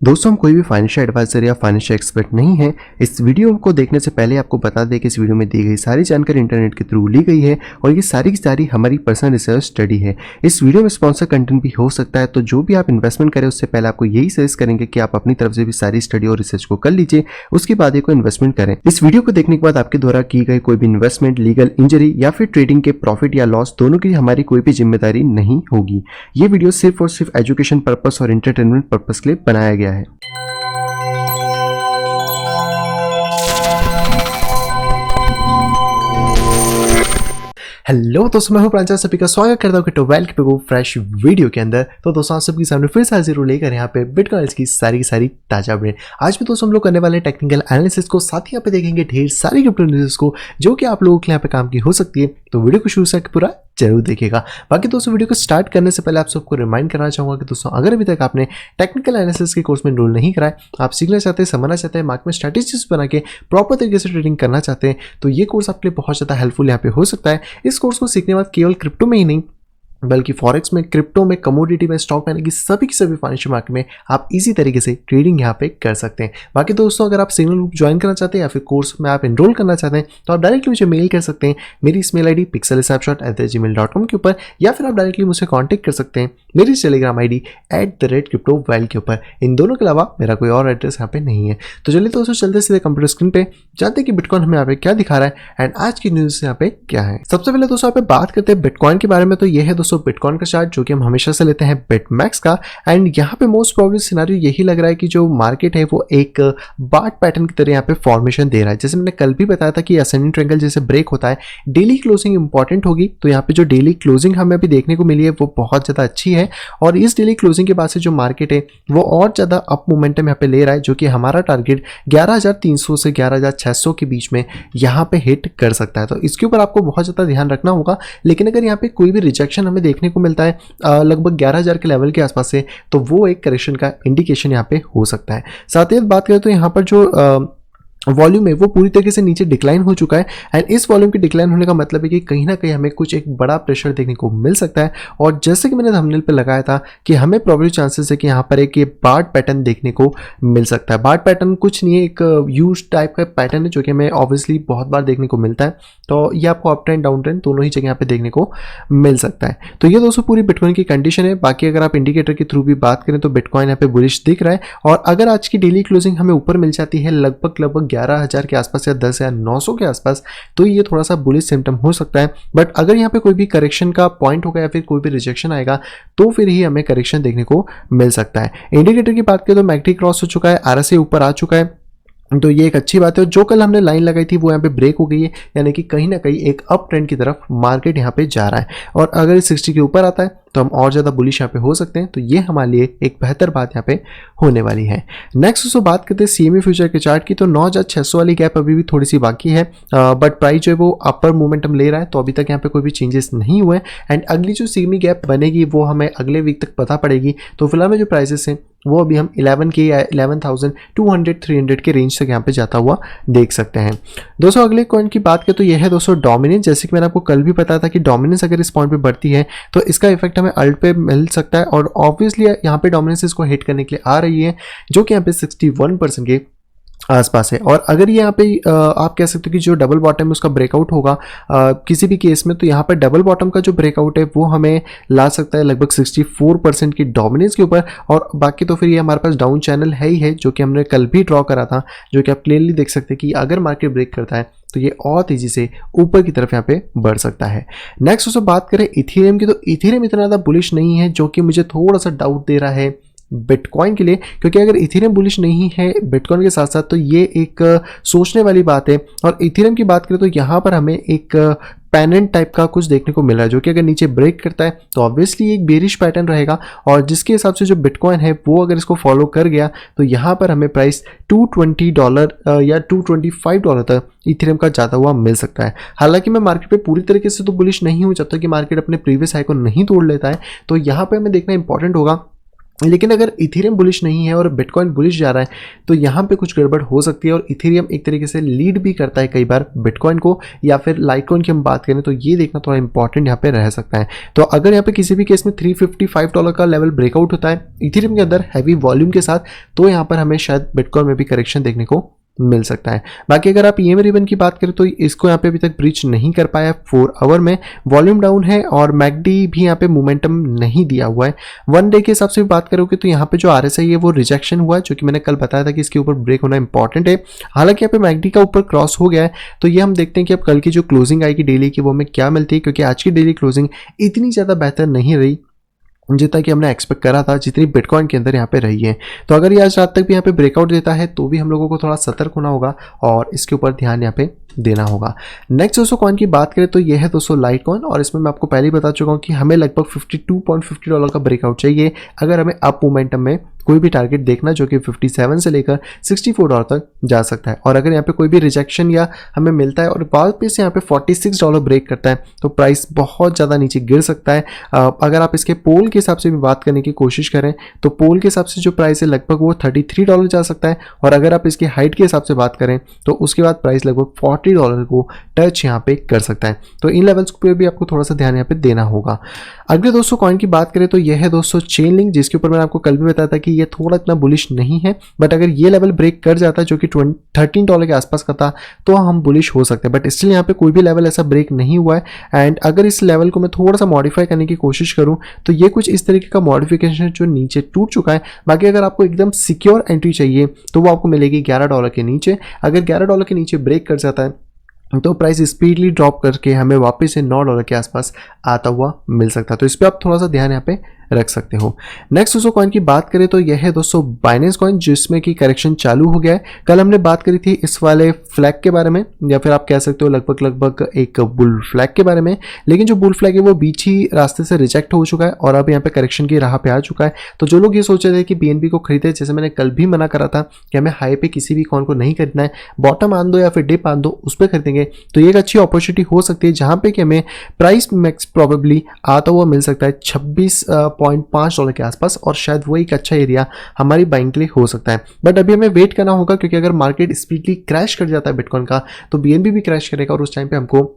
दोस्तों, हम कोई भी फाइनेंशियल एडवाइजर या फाइनेंशियल एक्सपर्ट नहीं है। इस वीडियो को देखने से पहले आपको बता दें कि इस वीडियो में दी गई सारी जानकारी इंटरनेट के थ्रू ली गई है और ये सारी की सारी हमारी पर्सनल रिसर्च स्टडी है। इस वीडियो में स्पॉन्सर कंटेंट भी हो सकता है, तो जो भी आप इन्वेस्टमेंट करें उससे पहले आपको यही सजेस्ट करेंगे कि आप अपनी तरफ से भी सारी स्टडी और रिसर्च को कर लीजिए, उसके बाद ही कोई इन्वेस्टमेंट करें। इस वीडियो को देखने के बाद आपके द्वारा की गई कोई भी इन्वेस्टमेंट, लीगल इंजरी या फिर ट्रेडिंग के प्रॉफिट या लॉस दोनों की हमारी कोई भी जिम्मेदारी नहीं होगी। ये वीडियो सिर्फ और सिर्फ एजुकेशन पर्पस और एंटरटेनमेंट पर्पस के लिए बनाया गया है। हेलो दोस्तों, मैं हूं प्रांजल, सभी का स्वागत करता हूं कि वेलकम टू फ्रेश वीडियो के अंदर। तो दोस्तों, आप सबके सामने फिर से हाजिर लेकर यहाँ पे बिटकॉइंस की सारी ताजा अपडेट। आज भी दोस्तों हम लोग करने वाले टेक्निकल एनालिसिस को, साथ ही यहाँ पे देखेंगे ढेर सारी क्रिप्टो न्यूज़ को जो कि आप लोगों के लिए यहाँ पे काम की हो सकती है। तो वीडियो को शुरू से पूरा जरूर देखिएगा। बाकी दोस्तों, वीडियो को स्टार्ट करने से पहले आप सबको रिमाइंड करना चाहूंगा कि दोस्तों, अगर अभी तक आपने टेक्निकल एनालिसिस के कोर्स में एनरोल नहीं कराए, आप सीखना चाहते हैं, समझना चाहते हैं, मार्केट में स्ट्रैटेजीज बना के प्रॉपर तरीके से ट्रेडिंग करना चाहते हैं, तो ये कोर्स आपके लिए बहुत ज़्यादा हेल्पफुल यहाँ पे हो सकता है। इस कोर्स को सीखने के बाद केवल क्रिप्टो में ही नहीं बल्कि फॉरेक्स में, क्रिप्टो में, कमोडिटी में, स्टॉक में, की सभी फाइनेंशियल मार्केट में आप इजी तरीके से ट्रेडिंग यहाँ पे कर सकते हैं। बाकी दोस्तों, अगर आप सिग्नल ग्रुप ज्वाइन करना चाहते हैं या फिर कोर्स में आप एनरोल करना चाहते हैं, तो आप डायरेक्टली मुझे मेल कर सकते हैं। मेरी इस मेल ID pixelsnapshot@gmail.com के ऊपर, या फिर आप डायरेक्टली मुझसे कॉन्टैक्ट कर सकते हैं मेरी टेलीग्राम ID @cryptoval के ऊपर। इन दोनों के अलावा मेरा कोई और एड्रेस यहाँ पे नहीं है। तो चलिए दोस्तों, चलते सीधे कंप्यूटर स्क्रीन पे, जानते हैं कि बिटकॉइन हमें यहाँ पे क्या दिखा रहा है एंड आज की न्यूज़ यहाँ पे क्या है। सबसे पहले दोस्तों यहाँ पे बात करते हैं बिटकॉइन के बारे में। तो ये है दोस्तों बिटकॉइन का चार्ट, जो कि हम हमेशा से लेते हैं बिटमैक्स का। एंड यहाँ पे मोस्ट प्रोबेबल सिनेरियो यही लग रहा है कि जो मार्केट है वो एक बार्ट पैटर्न की तरह यहाँ पे फॉर्मेशन दे रहा है। जैसे मैंने कल भी बताया था कि असेंडिंग ट्रायंगल जैसे ब्रेक होता है, डेली क्लोजिंग इंपॉर्टेंट होगी। तो यहाँ पे जो डेली क्लोजिंग हमें अभी देखने को मिली है वो बहुत ज्यादा अच्छी है, और इस डेली क्लोजिंग के बाद से जो मार्केट है वो और ज्यादा अप मोमेंटम यहाँ पे ले रहा है, जो कि हमारा टारगेट 11,300 से 11,600 के बीच में यहाँ पे हिट कर सकता है। तो इसके ऊपर आपको बहुत ज्यादा ध्यान रखना होगा। लेकिन अगर यहाँ पे कोई भी रिजेक्शन हमें देखने को मिलता है लगभग 11,000 के लेवल के आसपास से, तो वो एक करेक्शन का इंडिकेशन यहाँ पे हो सकता है। साथ ही बात करें तो यहाँ पर जो वॉल्यूम है वो पूरी तरीके से नीचे डिक्लाइन हो चुका है। एंड इस वॉल्यूम के डिक्लाइन होने का मतलब है कि कहीं ना कहीं हमें कुछ एक बड़ा प्रेशर देखने को मिल सकता है। और जैसे कि मैंने थंबनेल पे लगाया था कि हमें प्रोबेबली चांसेस है कि यहाँ पर एक ये बार्ट पैटर्न देखने को मिल सकता है। बार्ट पैटर्न कुछ नहीं है, एक यू टाइप का पैटर्न है, जो कि हमें ऑब्वियसली बहुत बार देखने को मिलता है। तो ये आपको अप ट्रेंड, डाउन ट्रेंड दोनों ही जगह यहाँ पे देखने को मिल सकता है। तो ये दोस्तों पूरी बिटकॉइन की कंडीशन है। बाकी अगर आप इंडिकेटर के थ्रू भी बात करें तो बिटकॉइन यहाँ पे बुलिश दिख रहा है। और अगर आज की डेली क्लोजिंग हमें ऊपर मिल जाती है लगभग 11,000 के आसपास या 10,900 के आसपास, तो ये थोड़ा सा बुलिश सिम्टम हो सकता है। बट अगर यहाँ पे कोई भी करेक्शन का पॉइंट होगा या फिर कोई भी रिजेक्शन आएगा, तो फिर ही हमें करेक्शन देखने को मिल सकता है। इंडिकेटर की बात करें तो मैकडी क्रॉस हो चुका है, RSI ऊपर आ चुका है, तो ये एक अच्छी बात है। जो कल हमने लाइन लगाई थी वो यहाँ पे ब्रेक हो गई है, यानी कि कहीं ना कहीं एक अप ट्रेंड की तरफ मार्केट यहाँ पे जा रहा है। और अगर 60 के ऊपर आता है तो हम और ज़्यादा बुलिश यहाँ पे हो सकते हैं। तो ये हमारे लिए एक बेहतर बात यहाँ पे होने वाली है। नेक्स्ट दोस्तों बात करते हैं CME फ्यूचर के चार्ट की। तो 9,600 वाली गैप अभी भी थोड़ी सी बाकी है, बट प्राइस जो है वो अपर मोमेंटम ले रहा है। तो अभी तक यहाँ पे कोई भी चेंजेस नहीं हुए। एंड अगली जो CME गैप बनेगी वो हमें अगले वीक तक पता पड़ेगी। तो फिलहाल में जो प्राइसेस हैं वो अभी हम 11K या 11,200-300 के रेंज तक यहाँ पे जाता हुआ देख सकते हैं। दोस्तों अगले कॉइन की बात करें तो यह है दोस्तों डोमिनेंस। जैसे कि मैंने आपको कल भी बताया था कि डोमिनेंस अगर इस पॉइंट पे बढ़ती है तो इसका इफेक्ट हमें अल्ट पे मिल सकता है। और ऑब्वियसली यहाँ पे डोमिनेंस इसको हिट करने के लिए आ रही है, जो कि यहाँ पे 61% के आसपास है। और अगर यहाँ पे आप कह सकते हो कि जो डबल बॉटम है उसका ब्रेकआउट होगा किसी भी केस में, तो यहाँ पर डबल बॉटम का जो ब्रेकआउट है वो हमें ला सकता है लगभग 64% की डोमिनेंस के ऊपर। और बाकी तो फिर ये हमारे पास डाउन चैनल है ही है, जो कि हमने कल भी ड्रॉ करा था, जो कि आप क्लियरली देख सकते हैं कि अगर मार्केट ब्रेक करता है तो ये और तेजी से ऊपर की तरफ यहाँ पे बढ़ सकता है। नेक्स्ट दोस्तों बात करें इथेरियम की, तो इथेरियम इतना ज़्यादा बुलिश नहीं है, जो कि मुझे थोड़ा सा डाउट दे रहा है बिटकॉइन के लिए। क्योंकि अगर इथेरियम बुलिश नहीं है बिटकॉइन के साथ साथ, तो ये एक सोचने वाली बात है। और इथेरियम की बात करें तो यहाँ पर हमें एक पैनेंट टाइप का कुछ देखने को मिल रहा है, जो कि अगर नीचे ब्रेक करता है तो ऑब्वियसली एक बेरिश पैटर्न रहेगा। और जिसके हिसाब से जो बिटकॉइन है वो अगर इसको फॉलो कर गया तो यहाँ पर हमें प्राइस $220 या $225 तक इथेरियम का जाता हुआ मिल सकता है। हालांकि मैं मार्केट पे पूरी तरीके से तो बुलिश नहीं हूँ, जब तक कि मार्केट अपने प्रीवियस हाई को नहीं तोड़ लेता है। तो यहाँ पे हमें देखना इंपॉर्टेंट होगा लेकिन अगर इथेरियम बुलिश नहीं है और बिटकॉइन बुलिश जा रहा है तो यहाँ पे कुछ गड़बड़ हो सकती है और इथेरियम एक तरीके से लीड भी करता है कई बार बिटकॉइन को, या फिर लाइटकॉइन की हम बात करें तो ये देखना थोड़ा इंपॉर्टेंट यहाँ पे रह सकता है। तो अगर यहाँ पे किसी भी केस में $355 का लेवल ब्रेकआउट होता है इथेरियम के अंदर हैवी वॉल्यूम के साथ, तो यहाँ पर हमें शायद बिटकॉइन में भी करेक्शन देखने को मिल सकता है। बाकी अगर आप ईएमए रिबन की बात करें तो इसको यहाँ पे अभी तक ब्रीच नहीं कर पाया 4 आवर में, वॉल्यूम डाउन है और मैकडी भी यहाँ पे मोमेंटम नहीं दिया हुआ है। 1 डे के हिसाब से भी बात करोगे तो यहाँ पे जो आरएसआई है वो रिजेक्शन हुआ है, जो कि मैंने कल बताया था कि इसके ऊपर ब्रेक होना इंपॉर्टेंट है। हालांकि यहाँ पे मैकडी का ऊपर क्रॉस हो गया है, तो ये हम देखते हैं कि अब कल की जो क्लोजिंग आएगी डेली की वो हमें क्या मिलती है, क्योंकि आज की डेली क्लोजिंग इतनी ज़्यादा बेहतर नहीं रही जितना कि हमने एक्सपेक्ट करा था, जितनी बिटकॉइन के अंदर यहाँ पे रही है। तो अगर ये आज रात तक भी यहाँ पे ब्रेकआउट देता है तो भी हम लोगों को थोड़ा सतर्क होना होगा और इसके ऊपर ध्यान यहाँ पे देना होगा। नेक्स्ट दोस्तों कॉइन की बात करें तो ये है दोस्तों लाइटकॉइन, और इसमें मैं आपको पहले ही बता चुका हूँ कि हमें लगभग $52.50 का ब्रेकआउट चाहिए अगर हमें अप मोमेंटम में कोई भी टारगेट देखना, जो कि 57 से लेकर $64 तक जा सकता है। और अगर यहाँ पे कोई भी रिजेक्शन या हमें मिलता है और बाद पे से यहाँ पे $46 ब्रेक करता है तो प्राइस बहुत ज़्यादा नीचे गिर सकता है। अगर आप इसके पोल के हिसाब से भी बात करने की कोशिश करें तो पोल के हिसाब से जो प्राइस है लगभग वो $33 जा सकता है, और अगर आप इसकी हाइट के हिसाब से बात करें तो उसके बाद प्राइस लगभग $40 को टच यहाँ पे कर सकता है। तो इन लेवल्स पे भी आपको थोड़ा सा ध्यान यहाँ पे देना होगा। अगले दोस्तों कॉइन की बात करें तो यह है दोस्तों चेनलिंक, जिसके ऊपर मैंने आपको कल भी बताया था कि ये थोड़ा इतना बुलिश नहीं है, बट अगर ये लेवल ब्रेक कर जाता है जो कि $13 के आसपास का था तो हम बुलिश हो सकते हैं। बट स्टिल यहाँ पे कोई भी लेवल ऐसा ब्रेक नहीं हुआ है, एंड अगर इस लेवल को मैं थोड़ा सा मॉडिफाई करने की कोशिश करूँ तो ये कुछ इस तरीके का मॉडिफिकेशन जो नीचे टूट चुका है। बाकी अगर आपको एकदम सिक्योर एंट्री चाहिए तो वो आपको मिलेगी $11 के नीचे। अगर $11 के नीचे ब्रेक कर जाता है तो प्राइस स्पीडली ड्रॉप करके हमें वापस से $9 के आसपास आता हुआ मिल सकता है। तो इस पर आप थोड़ा सा ध्यान यहाँ पे रख सकते हो। नेक्स्ट दोस्तों कॉइन की बात करें तो यह है दोस्तों बाइनेंस कॉइन, जिसमें कि करेक्शन चालू हो गया है। कल हमने बात करी थी इस वाले फ्लैग के बारे में, या फिर आप कह सकते हो लगभग एक बुल फ्लैग के बारे में, लेकिन जो बुल फ्लैग है वो बीच ही रास्ते से रिजेक्ट हो चुका है और अब यहाँ पे करेक्शन की राह पे आ चुका है। तो जो लोग ये सोच रहे थे कि बीएनबी को खरीदे, जैसे मैंने कल भी मना करा था कि हमें हाई पे किसी भी कॉइन को नहीं खरीदना है, बॉटम आन दो या फिर डिप आन दो उस पर खरीदेंगे, तो ये एक अच्छी अपॉर्चुनिटी हो सकती है जहां पे कि हमें प्राइस मैक्स प्रोबेबली आता हुआ मिल सकता है $26.5 के आसपास, और शायद वो एक अच्छा एरिया हमारी बाइंग के लिए हो सकता है। बट अभी हमें वेट करना होगा, क्योंकि अगर मार्केट स्पीडली क्रैश कर जाता है बिटकॉइन का तो बीएनबी भी क्रैश करेगा और उस टाइम पे हमको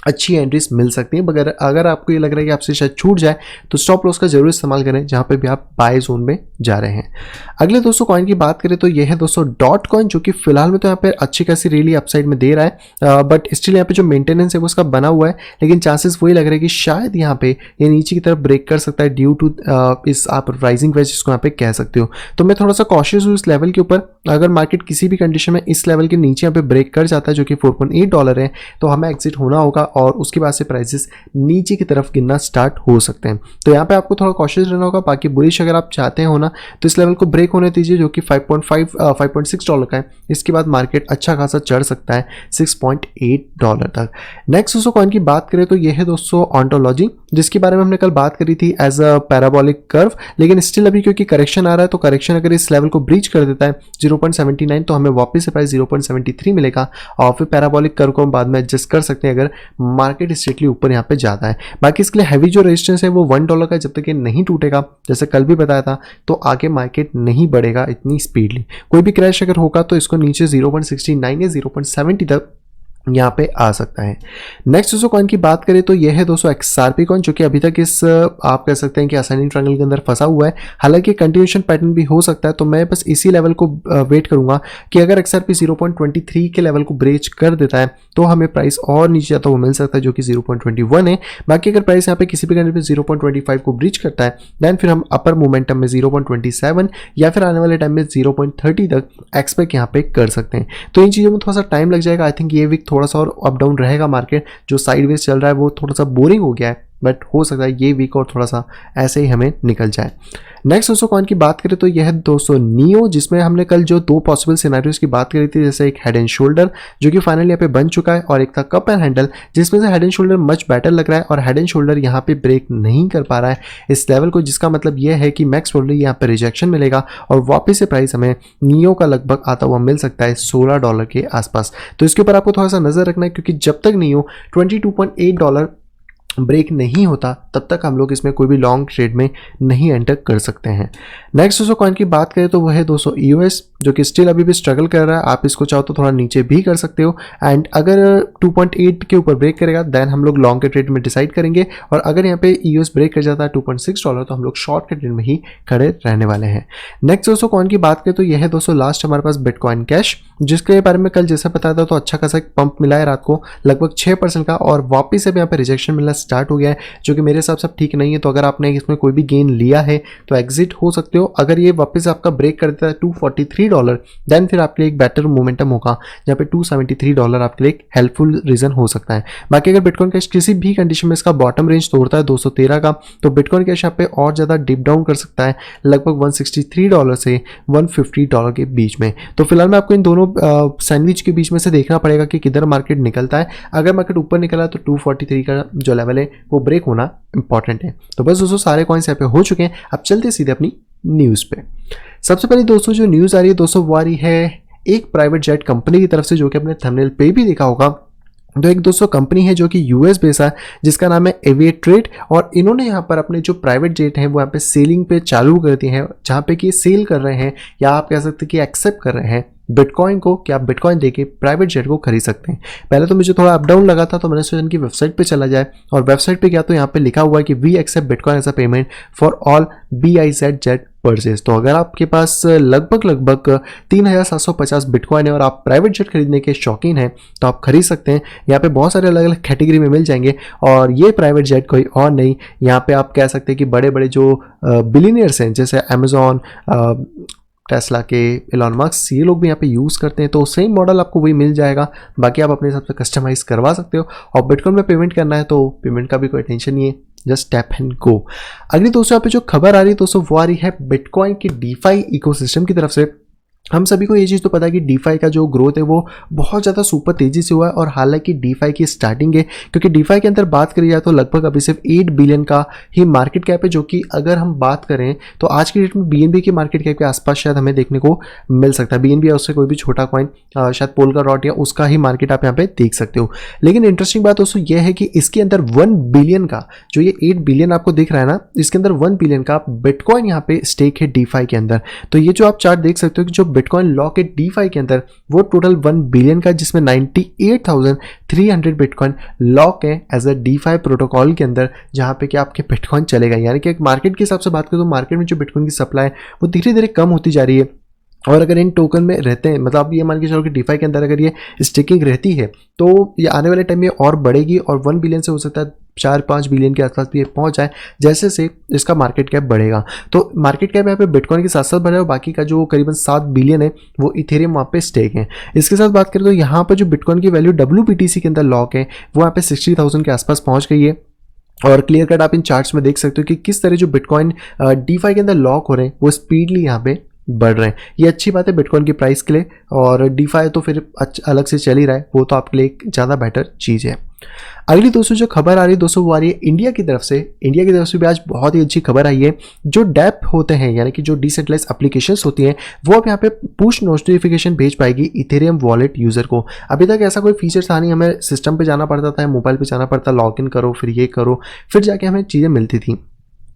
अच्छी एंट्रीज मिल सकती है। मगर अगर आपको ये लग रहा है कि आपसे शायद छूट जाए तो स्टॉप लॉस का जरूर इस्तेमाल करें जहां पे भी आप बाय जोन में जा रहे हैं। अगले दोस्तों कॉइन की बात करें तो ये है दोस्तों डॉट कॉइन, जो कि फिलहाल में तो यहाँ पे अच्छी खासी रैली अपसाइड में दे रहा है, बट स्टिल यहाँ पे जो मेंटेनेंस है वो उसका बना हुआ है, लेकिन चांसेस वही लग रहा है कि शायद यहाँ पे ये नीचे की तरफ ब्रेक कर सकता है ड्यू टू इस आप राइजिंग वेज जिसको यहाँ पे कह सकते हो। तो मैं थोड़ा सा कॉशियस हूँ इस लेवल के ऊपर। अगर मार्केट किसी भी कंडीशन में इस लेवल के नीचे यहाँ पे ब्रेक कर जाता है जो कि $4.8 है तो हमें एग्जिट होना होगा, और उसके बाद से प्राइसेस नीचे की तरफ गिरना स्टार्ट हो सकते हैं। तो यहाँ पे आपको थोड़ा कॉशियस रहना होगा। बाकी बुलिश अगर आप चाहते हो ना तो इस लेवल को ब्रेक होने दीजिए जो कि $5.6 का है। इसके बाद मार्केट अच्छा खासा चढ़ सकता है $6.8 तक। नेक्स्ट दोस्तों कॉइन की बात करें तो यह है दोस्तों ऑन्टोलॉजी, जिसके बारे में हमने कल बात करी थी एज अ पैराबोलिक कर्व, लेकिन स्टिल अभी क्योंकि करेक्शन आ रहा है तो करेक्शन अगर इस लेवल को ब्रीच कर देता है 0.79 तो हमें वापस से प्राइस 0.73 मिलेगा, और फिर पैराबोलिक कर्व को हम बाद में एडजस्ट कर सकते हैं अगर मार्केट स्ट्रेटली ऊपर यहाँ पे जाता है। बाकी इसके लिए हैवी जो रेजिस्टेंस है वो $1 का, जब तक ये नहीं टूटेगा जैसे कल भी बताया था तो आगे मार्केट नहीं बढ़ेगा इतनी स्पीडली। कोई भी क्रैश अगर होगा तो इसको नीचे 0.69 या 0.70 तक यहाँ पे आ सकता है। नेक्स्ट दोस्तों कॉइन की बात करें तो यह है दोस्तों XRP कॉइन, जो कि अभी तक इस आप कह सकते हैं कि असेंडिंग ट्रायंगल के अंदर फंसा हुआ है। हालांकि कंटिन्यूएशन पैटर्न भी हो सकता है, तो मैं बस इसी लेवल को वेट करूंगा कि अगर XRP 0.23 के लेवल को ब्रेच कर देता है तो हमें प्राइस और नीचे आता हुआ मिल सकता है जो कि 0.21 है। बाकी अगर प्राइस यहाँ पे किसी भी कंडीशन पे 0.25 को ब्रीच करता है देन फिर हम अपर मोमेंटम में 0.27 या फिर आने वाले टाइम में 0.30 तक एक्सपेक्ट यहाँ पे कर सकते हैं। तो इन चीज़ों में थोड़ा सा टाइम लग जाएगा। आई थिंक ये वीक थोड़ा सा और अप डाउन रहेगा। मार्केट जो साइडवेज चल रहा है वो थोड़ा सा बोरिंग हो गया है, बट हो सकता है ये वीक और थोड़ा सा ऐसे ही हमें निकल जाए। नेक्स्ट दोस्तों कॉइन की बात करें तो यह है दोस्तों नियो, जिसमें हमने कल जो दो पॉसिबल सिनेरियोज की बात करी थी, जैसे एक हेड एंड शोल्डर जो कि फाइनली यहाँ पे बन चुका है, और एक था कप एंड हैंडल जिसमें से head and shoulder much better लग रहा है, और हेड एंड शोल्डर यहाँ पे ब्रेक नहीं कर पा रहा है इस लेवल को, जिसका मतलब यह है कि मैक्स प्रोबेबली यहाँ पे रिजेक्शन मिलेगा और वापस से प्राइस हमें नियो का लगभग आता हुआ मिल सकता है $16 के आसपास। तो इसके ऊपर आपको थोड़ा सा नजर रखना है, क्योंकि जब तक नियो $22.8 ब्रेक नहीं होता तब तक हम लोग इसमें कोई भी लॉन्ग ट्रेड में नहीं एंटर कर सकते हैं। नेक्स्ट दोस्तों कॉइन की बात करें तो वह है दोस्तों EOS, जो कि स्टिल अभी भी स्ट्रगल कर रहा है। आप इसको चाहो तो थोड़ा नीचे भी कर सकते हो, एंड अगर 2.8 के ऊपर ब्रेक करेगा देन हम लोग लॉन्ग के ट्रेड में डिसाइड करेंगे, और अगर यहाँ पे EOS ब्रेक कर जाता है $2.6 तो हम लोग शॉर्ट के ट्रेड में ही खड़े रहने वाले हैं। नेक्स्ट दोस्तों कॉइन की बात करें तो यह है दोस्तों लास्ट हमारे पास बिटकॉइन कैश, जिसके बारे में कल जैसा बताया था तो अच्छा खासा एक पंप मिला है रात को लगभग 6% का, और वापिस अब यहाँ पे रिजेक्शन मिलना स्टार्ट हो गया है, जो कि मेरे हिसाब से ठीक नहीं है। तो अगर आपने इसमें कोई भी गेन लिया है तो एग्जिट हो सकते हो। अगर ये वापस आपका ब्रेक कर देता है $243 देन फिर आपके लिए एक बेटर मोमेंटम होगा, जहाँ पे $273 आपके लिए एक हेल्पफुल रीजन हो सकता है। बाकी अगर बिटकॉइन कैश किसी भी कंडीशन में इसका बॉटम रेंज तोड़ता है 213 का, तो बिटकॉइन कैश यहाँ पे और ज्यादा डिप डाउन कर सकता है लगभग $163 से $150 के बीच में। तो फिलहाल मैं आपको इन दोनों सैंडविच के बीच में से देखना पड़ेगा कि किधर मार्केट निकलता है। अगर मार्केट ऊपर निकला तो 243 का जो लेवल है वो ब्रेक होना इंपॉर्टेंट है। तो बस दोस्तों सारे कॉइन्स यहाँ पे हो चुके हैं, अब चलते सीधे अपनी न्यूज़ पे। सबसे पहले दोस्तों जो न्यूज़ आ रही है दोस्तों वो आ रही है एक प्राइवेट जेट कंपनी की तरफ से, जो कि अपने थंबनेल पे भी देखा होगा। तो एक दोस्तों कंपनी है जो कि यूएस बेस है, जिसका नाम है एविएट्रेड, और इन्होंने यहाँ पर अपने जो प्राइवेट जेट हैं वो यहाँ पे सेलिंग पे चालू कर दिए हैं, जहाँ पे कि सेल कर रहे हैं, या आप कह सकते हैं कि एक्सेप्ट कर रहे हैं बिटकॉइन को, कि आप बिटकॉइन देके प्राइवेट जेट को खरीद सकते हैं। पहले तो मुझे थोड़ा अप डाउन लगा था, तो मैंने सोचा इनकी वेबसाइट पे चला जाए, और वेबसाइट पे गया तो यहाँ पे लिखा हुआ है कि we accept bitcoin as a payment for all BIZ jet purchase. तो अगर आपके पास लगभग 3750 बिटकॉइन है और आप प्राइवेट जेट खरीदने के शौकीन हैं तो आप खरीद सकते हैं। यहाँ पे बहुत सारे अलग अलग कैटेगरी में मिल जाएंगे, और ये प्राइवेट जेट कोई और नहीं, यहाँ पे आप कह सकते हैं कि बड़े बड़े जो बिलियनियर्स हैं जैसे अमेजॉन, टेस्ला के एलन मस्क, ये लोग भी यहाँ पे यूज़ करते हैं। तो सेम मॉडल आपको वही मिल जाएगा, बाकी आप अपने हिसाब से कस्टमाइज करवा सकते हो। और बिटकॉइन में पेमेंट करना है तो पेमेंट का भी कोई टेंशन नहीं है, जस्ट टैप एंड गो। अगली दोस्तों यहाँ पे जो खबर आ रही है दोस्तों वो आ रही है बिटकॉइन की डीफाई इकोसिस्टम की तरफ से। हम सभी को ये चीज़ तो पता है कि डीफाई का जो ग्रोथ है वो बहुत ज़्यादा सुपर तेजी से हुआ है, और हालांकि डीफाई की स्टार्टिंग है, क्योंकि डीफाई के अंदर बात करी जाए तो लगभग अभी सिर्फ 8 बिलियन का ही मार्केट कैप है, जो कि अगर हम बात करें तो आज की डेट में BNB की मार्केट कैप के आसपास शायद हमें देखने को मिल सकता है। BNB या उससे कोई भी छोटा कॉइन, शायद पोलका डॉट या उसका ही मार्केट आप यहाँ पे देख सकते हो। लेकिन इंटरेस्टिंग बात दोस्तों यह है कि इसके अंदर 1 बिलियन का, जो ये 8 बिलियन आपको दिख रहा है ना, इसके अंदर 1 बिलियन का बिटकॉइन यहाँ पे स्टेक है डीफाई के अंदर। तो ये जो आप चार्ट देख सकते हो कि जो बिटकॉइन लॉक है डीफाई के अंदर वो टोटल 1 बिलियन का, जिसमें 98,300 बिटकॉइन लॉक है एज अ डीफाई प्रोटोकॉल के अंदर, जहां पे कि आपके बिटकॉइन चलेगा। यानी कि एक मार्केट के हिसाब से बात करें तो मार्केट में जो बिटकॉइन की सप्लाई है वो धीरे धीरे कम होती जा रही है, और अगर इन टोकन में रहते हैं, मतलब आप ये मान के चलो कि डीफाई के अंदर अगर ये स्टेकिंग रहती है तो ये आने वाले टाइम में और बढ़ेगी, और 1 बिलियन से हो सकता है 4-5 बिलियन के आसपास भी ये पहुंच जाए, जैसे से इसका मार्केट कैप बढ़ेगा। तो मार्केट कैप यहाँ पे बिटकॉइन के साथ साथ बढ़ा है, और बाकी का जो करीबन 7 बिलियन है वो इथेरियम वहाँ पे स्टेक है। इसके साथ बात करें तो यहाँ पर जो बिटकॉइन की वैल्यू WBTC के अंदर लॉक है वो यहाँ पे 60,000 के आसपास पहुँच गई है। और क्लियर कट आप इन चार्ट्स में देख सकते हो कि किस तरह जो बिटकॉइन डीफाई के अंदर लॉक हो रहे हैं वो स्पीडली यहाँ पे बढ़ रहे हैं। ये अच्छी बात है बिटकॉइन की प्राइस के लिए, और डीफाई तो फिर अलग से चल ही रहा है, वो तो आपके लिए एक ज़्यादा बेटर चीज़ है। अगली दोस्तों जो खबर आ रही है दोस्तों वो आ रही है इंडिया की तरफ से। इंडिया की तरफ से भी आज बहुत ही अच्छी खबर आई है। जो डैप होते हैं यानी कि जो डिसेंट्रलाइज एप्लीकेशंस होती हैं वो अब यहाँ पे पुश नोटिफिकेशन भेज पाएगी इथेरियम वॉलेट यूजर को। अभी तक ऐसा कोई फीचर था नहीं, हमें सिस्टम पे जाना पड़ता था, मोबाइल पे जाना पड़ता, लॉग इन करो फिर ये करो फिर जाके हमें चीज़ें मिलती थी।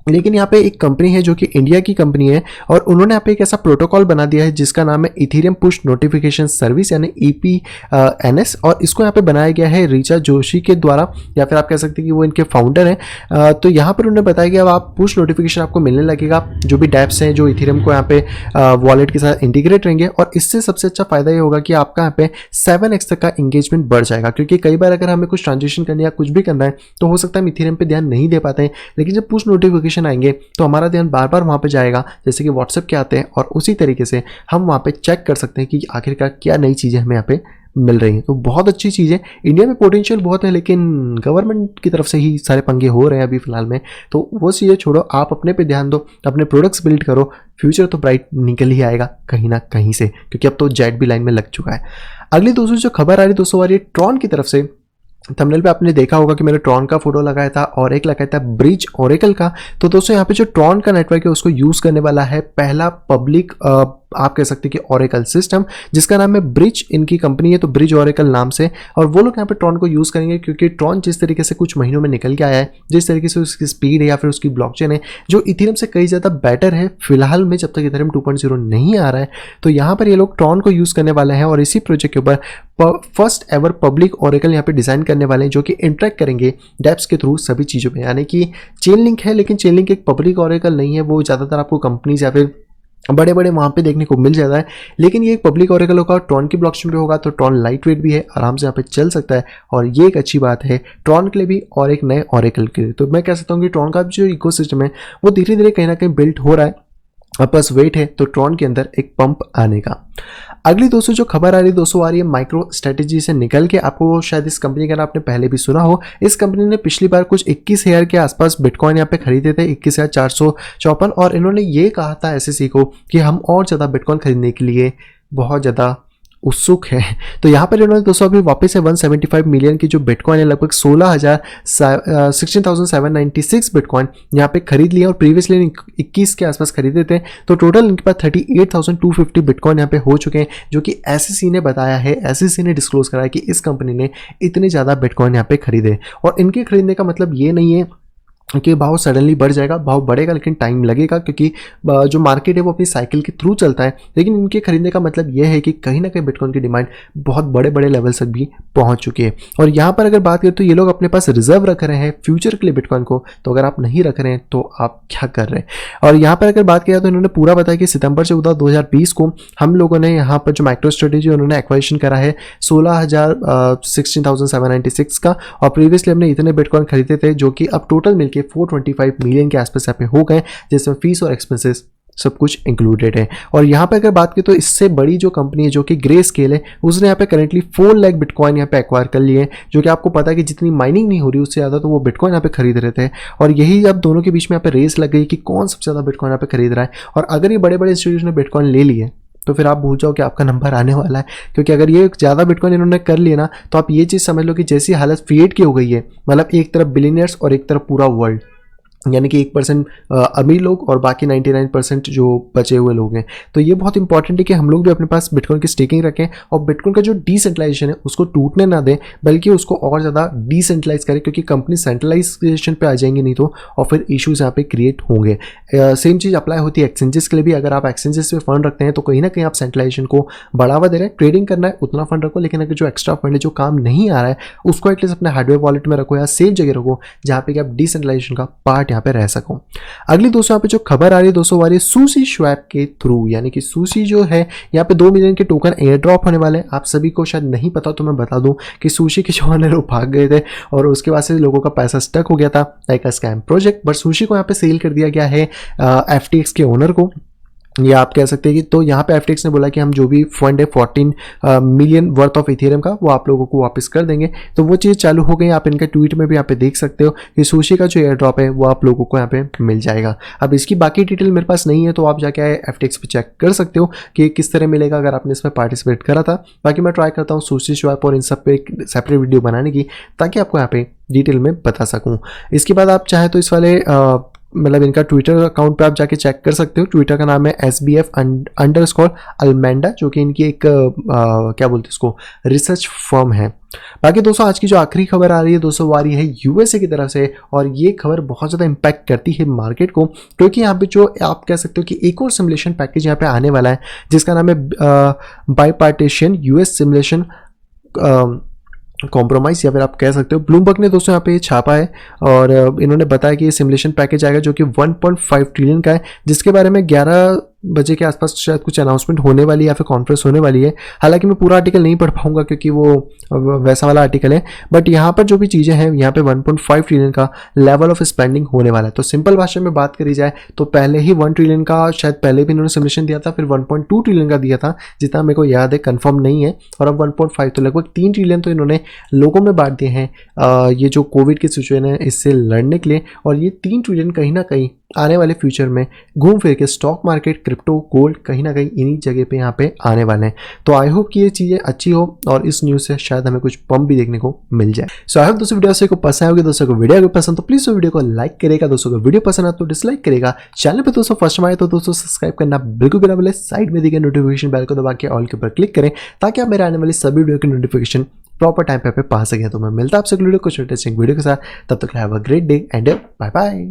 लेकिन यहाँ पे एक कंपनी है जो कि इंडिया की कंपनी है, और उन्होंने यहाँ पे एक ऐसा प्रोटोकॉल बना दिया है जिसका नाम है इथेरियम पुश नोटिफिकेशन सर्विस यानी EPNS, और इसको यहाँ पे बनाया गया है ऋचा जोशी के द्वारा, या फिर आप कह सकते हैं कि वो इनके फाउंडर हैं। तो यहाँ पर उन्होंने बताया कि अब आप पुश नोटिफिकेशन आपको मिलने लगेगा, जो भी डैप्स हैं जो इथेरियम को यहाँ पे वॉलेट के साथ इंटीग्रेट रहेंगे, और इससे सबसे अच्छा फायदा ये होगा कि आपका यहाँ पे 7x तक का इंगेजमेंट बढ़ जाएगा। क्योंकि कई बार अगर हमें कुछ ट्रांजेक्शन करनी या कुछ भी करना है तो हो सकता है हम इथेरियम पे ध्यान नहीं दे पाते हैं, लेकिन जब पुश नोटिफिकेशन आएंगे तो हमारा ध्यान बार बार वहां पे जाएगा, जैसे कि व्हाट्सएप के आते हैं, और उसी तरीके से हम वहां पे चेक कर सकते हैं कि आखिरकार क्या नई चीजें हमें यहाँ पे मिल रही हैं। तो बहुत अच्छी चीज़ है। इंडिया में पोटेंशियल बहुत है, लेकिन गवर्नमेंट की तरफ से ही सारे पंगे हो रहे हैं अभी फिलहाल में। तो वो चीज़ें छोड़ो, आप अपने पे ध्यान दो, अपने प्रोडक्ट्स बिल्ड करो, फ्यूचर तो ब्राइट निकल ही आएगा कहीं ना कहीं से, क्योंकि अब तो जेट भी लाइन में लग चुका है। अगली दोस्तों जो खबर आ रही दोस्तों आ रही है ट्रॉन की तरफ से। थंबनेल पे आपने देखा होगा कि मैंने ट्रॉन का फोटो लगाया था और एक लगाया था ब्रिज ओरेकल का। तो दोस्तों यहाँ पे जो ट्रॉन का नेटवर्क है उसको यूज करने वाला है पहला पब्लिक आप कह सकते हैं कि ओरेकल सिस्टम, जिसका नाम है ब्रिज, इनकी कंपनी है तो ब्रिज ओरेकल नाम से। और वो लोग यहाँ पे ट्रॉन को यूज़ करेंगे क्योंकि ट्रॉन जिस तरीके से कुछ महीनों में निकल के आया है, जिस तरीके से उसकी स्पीड है या फिर उसकी ब्लॉकचेन है जो इथेरियम से कई ज़्यादा बेटर है फिलहाल में, जब तक इथेरियम 2.0 नहीं आ रहा है। तो यहाँ पर ये लोग ट्रॉन को यूज़ करने वाले हैं और इसी प्रोजेक्ट के ऊपर फर्स्ट एवर पब्लिक ओरेकल यहाँ पे डिज़ाइन करने वाले हैं, जो कि इंटरेक्ट करेंगे डेप्स के थ्रू सभी चीज़ों में। यानी कि चेन लिंक है, लेकिन चेन लिंक एक पब्लिक ओरेकल नहीं है, वो ज़्यादातर आपको कंपनीज या फिर बड़े बड़े वहाँ पे देखने को मिल जाता है। लेकिन ये एक पब्लिक ओरेकल होगा, ट्रॉन की ब्लॉकचेन पे होगा, तो ट्रॉन लाइट वेट भी है, आराम से यहाँ पे चल सकता है। और ये एक अच्छी बात है ट्रॉन के लिए भी और एक नए ओरेकल के लिए। तो मैं कह सकता हूँ कि ट्रॉन का जो इकोसिस्टम है वो धीरे धीरे कहीं ना कहीं बिल्ड हो रहा है। अब बस वेट है तो ट्रॉन के अंदर एक पंप आने का। अगली दोस्तों जो खबर आ रही है दोस्तों, आ रही है माइक्रो स्ट्रेटेजी से निकल के। आपको शायद इस कंपनी का नाम आपने पहले भी सुना हो। इस कंपनी ने पिछली बार कुछ 21,000 के आसपास बिटकॉइन यहाँ पे खरीदे थे, 21,454, और इन्होंने ये कहा था एसएससी को कि हम और ज़्यादा बिटकॉइन खरीदने के लिए बहुत ज़्यादा उत्सुक है। तो यहाँ पर इन्होंने दोस्तों अभी वापस से 175 मिलियन की जो बिटकॉइन है, लगभग 16,796 बिटकॉइन यहाँ पे खरीद लिया, और प्रीवियसली 21 के आसपास खरीदे थे। तो टोटल इनके पास 38,250 बिटकॉइन यहाँ पे हो चुके हैं, जो कि एसईसी ने बताया है, एसईसी ने डिस्क्लोज करा है कि इस कंपनी ने इतने ज़्यादा बिटकॉइन यहाँ पे खरीदे। और इनके खरीदने का मतलब ये नहीं है कि भाव सडनली बढ़ जाएगा, भाव बढ़ेगा लेकिन टाइम लगेगा, क्योंकि जो मार्केट है वो अपनी साइकिल के थ्रू चलता है। लेकिन इनके खरीदने का मतलब ये है कि कहीं ना कहीं बिटकॉइन की डिमांड बहुत बड़े बड़े लेवल तक भी पहुंच चुकी है। और यहाँ पर अगर बात करें तो ये लोग अपने पास रिजर्व रख रहे हैं फ्यूचर के लिए बिटकॉइन को। तो अगर आप नहीं रख रहे हैं तो आप क्या कर रहे हैं। और यहाँ पर अगर बात किया तो इन्होंने पूरा बताया कि सितंबर 14 को हम लोगों ने यहाँ पर जो माइक्रो स्ट्रेटेजी उन्होंने एक्वाजिशन करा है 16,796 का, और प्रीवियसली हमने इतने बिटकॉइन खरीदे थे, जो कि अब टोटल मिलकर 425 मिलियन के आसपास यहाँ पे हो गए, जिसमें फीस और एक्सपेंसेस सब कुछ इंक्लूडेड है। और यहाँ पे अगर बात करें तो इससे बड़ी जो कंपनी है जो कि ग्रे स्केल है, उसने यहाँ पे करेंटली 4 लाख बिटकॉइन यहाँ पे एक्वायर कर लिए हैं, जो कि आपको पता है कि जितनी माइनिंग नहीं हो रही उससे ज़्यादा तो वो बिटकॉइन यहाँ पे खरीद रहे थे। और यही अब दोनों के बीच में यहाँ पे रेस लग गई कि कौन सबसे ज़्यादा बिटकॉइन यहाँ पे खरीद रहा है। और अगर ये बड़े बड़े इंस्टीट्यूशन ने बिटकॉइन ले लिए तो फिर आप भूल जाओ कि आपका नंबर आने वाला है, क्योंकि अगर ये ज़्यादा बिटकॉइन इन्होंने कर लिया ना, तो आप ये चीज़ समझ लो कि जैसी हालत फिएट की हो गई है, मतलब एक तरफ बिलियनियर्स और एक तरफ पूरा वर्ल्ड, यानी कि 1% अमीर लोग और बाकी 99% जो बचे हुए लोग हैं। तो ये बहुत इंपॉर्टेंट है कि हम लोग भी अपने पास बिटकॉइन की स्टेकिंग रखें और बिटकॉइन का जो डिसेंट्रलाइजेशन है उसको टूटने ना दें, बल्कि उसको और ज़्यादा डिसेंट्रलाइज करें, क्योंकि कंपनी सेंट्रलाइजेशन पे आ जाएंगी नहीं तो, और फिर इश्यूज यहाँ पे क्रिएट होंगे। सेम चीज़ अप्लाई होती है एक्सचेंजेस के लिए भी। अगर आप एक्सचेंजेस पे फंड रखते हैं तो कहीं ना कहीं आप सेंट्रलाइजेशन को बढ़ावा दे रहे हैं। ट्रेडिंग करना है उतना फंड रखो, लेकिन अगर जो एक्स्ट्रा फंड है जो काम नहीं आ रहा है उसको एटलीस्ट अपने हार्डवेयर वॉलेट में रखो या सेफ जगह रखो, जहाँ पे कि आप डिसेंट्रलाइजेशन का पार्ट यहाँ पे रह सको। अगली दोस्तों यहाँ पे जो खबर आ रही है दोस्तों, आ रही है सूसी स्वैप के थ्रू, यानी कि सूसी जो है यहाँ पे 2 मिलियन के टोकन एयर ड्रॉप होने वाले हैं। आप सभी को शायद नहीं पता तो मैं बता दूं कि सूसी के जो ओनर वो भाग गए थे और उसके बाद से लोगों का पैसा स्टक हो गया था, like a scam project. But सूसी को यहाँ पे सेल कर दिया गया है FTX के ओनर को, या आप कह सकते हैं कि, तो यहाँ पे FTX ने बोला कि हम जो भी फंड है 14 मिलियन वर्थ ऑफ इथेरियम का वो आप लोगों को वापस कर देंगे। तो वो चीज़ चालू हो गई। आप इनका ट्वीट में भी यहाँ पे देख सकते हो कि सूशी का जो एयर ड्रॉप है वो आप लोगों को यहाँ पे मिल जाएगा। अब इसकी बाकी डिटेल मेरे पास नहीं है, तो आप जाके FTX पे चेक कर सकते हो कि किस तरह मिलेगा अगर आपने इसमें पार्टिसिपेट करा था। बाकी मैं ट्राई करता हूँ सूशी स्वैप और इन सब पे एक सेपरेट वीडियो बनाने की, ताकि आपको यहाँ पे डिटेल में बता सकूँ। इसके बाद आप चाहे तो इस वाले मतलब इनका ट्विटर अकाउंट पे आप जाके चेक कर सकते हो। ट्विटर का नाम है SBF_Almenda, जो कि इनकी एक क्या बोलते हैं इसको, रिसर्च फर्म है। बाकी दोस्तों आज की जो आखिरी खबर आ रही है दोस्तों, वो आ रही है USA की तरफ से, और ये खबर बहुत ज़्यादा इम्पैक्ट करती है मार्केट को, क्योंकि यहाँ पे जो आप कह सकते हो कि एक और सिमुलेशन पैकेज यहाँ पे आने वाला है, जिसका नाम है बाईपार्टीशन US सिमुलेशन कॉम्प्रोमाइज़, या फिर आप कह सकते हो। ब्लूमबर्ग ने दोस्तों यहाँ पे छापा है और इन्होंने बताया कि ये सिमुलेशन पैकेज आएगा जो कि 1.5 ट्रिलियन का है, जिसके बारे में 11 बजे के आसपास शायद कुछ अनाउंसमेंट होने वाली है या फिर कॉन्फ्रेंस होने वाली है। हालांकि मैं पूरा आर्टिकल नहीं पढ़ पाऊंगा क्योंकि वो वैसा वाला आर्टिकल है, बट यहाँ पर जो भी चीज़ें हैं यहाँ पे 1.5 ट्रिलियन का लेवल ऑफ स्पेंडिंग होने वाला है। तो सिंपल भाषा में बात करी जाए तो पहले ही 1 ट्रिलियन का शायद पहले भी इन्होंने सिमुलेशन दिया था, फिर 1.2 ट्रिलियन का दिया था जितना मेरे को याद है, कंफर्म नहीं है, और अब 1.5, तो लगभग 3 ट्रिलियन तो इन्होंने लोगों में बांट दिए हैं ये जो कोविड की सिचुएशन है इससे लड़ने के लिए। और ये 3 ट्रिलियन कहीं ना कहीं आने वाले फ्यूचर में घूम फिर के स्टॉक मार्केट, क्रिप्टो, गोल्ड कहीं ना कहीं इन्हीं जगह पे यहाँ पे आने वाले हैं। तो आई होप कि ये चीज़ें अच्छी हो और इस न्यूज़ से शायद हमें कुछ पंप भी देखने को मिल जाए। सो आई होप दोस्तों वीडियो से को पसंद आएगी। दोस्तों को वीडियो अगर पसंद तो प्लीज़ वीडियो को लाइक करेगा, दोस्तों को वीडियो पसंद आता तो डिसलाइक करेगा। चैनल पर दोस्तों फर्स्ट टाइम आए तो दोस्तों सब्सक्राइब करना बिल्कुल भी ना भूलें। साइड में दिखे नोटिफिकेशन बेल को दबा के ऑल के ऊपर क्लिक करें ताकि आप मेरे आने वाली सभी वीडियो की नोटिफिकेशन प्रॉपर टाइम पे पा सकें। तो मैं मिलता आपसे वीडियो कुछ इंटरेस्टिंग वीडियो के साथ, तब तक have a great day and bye bye.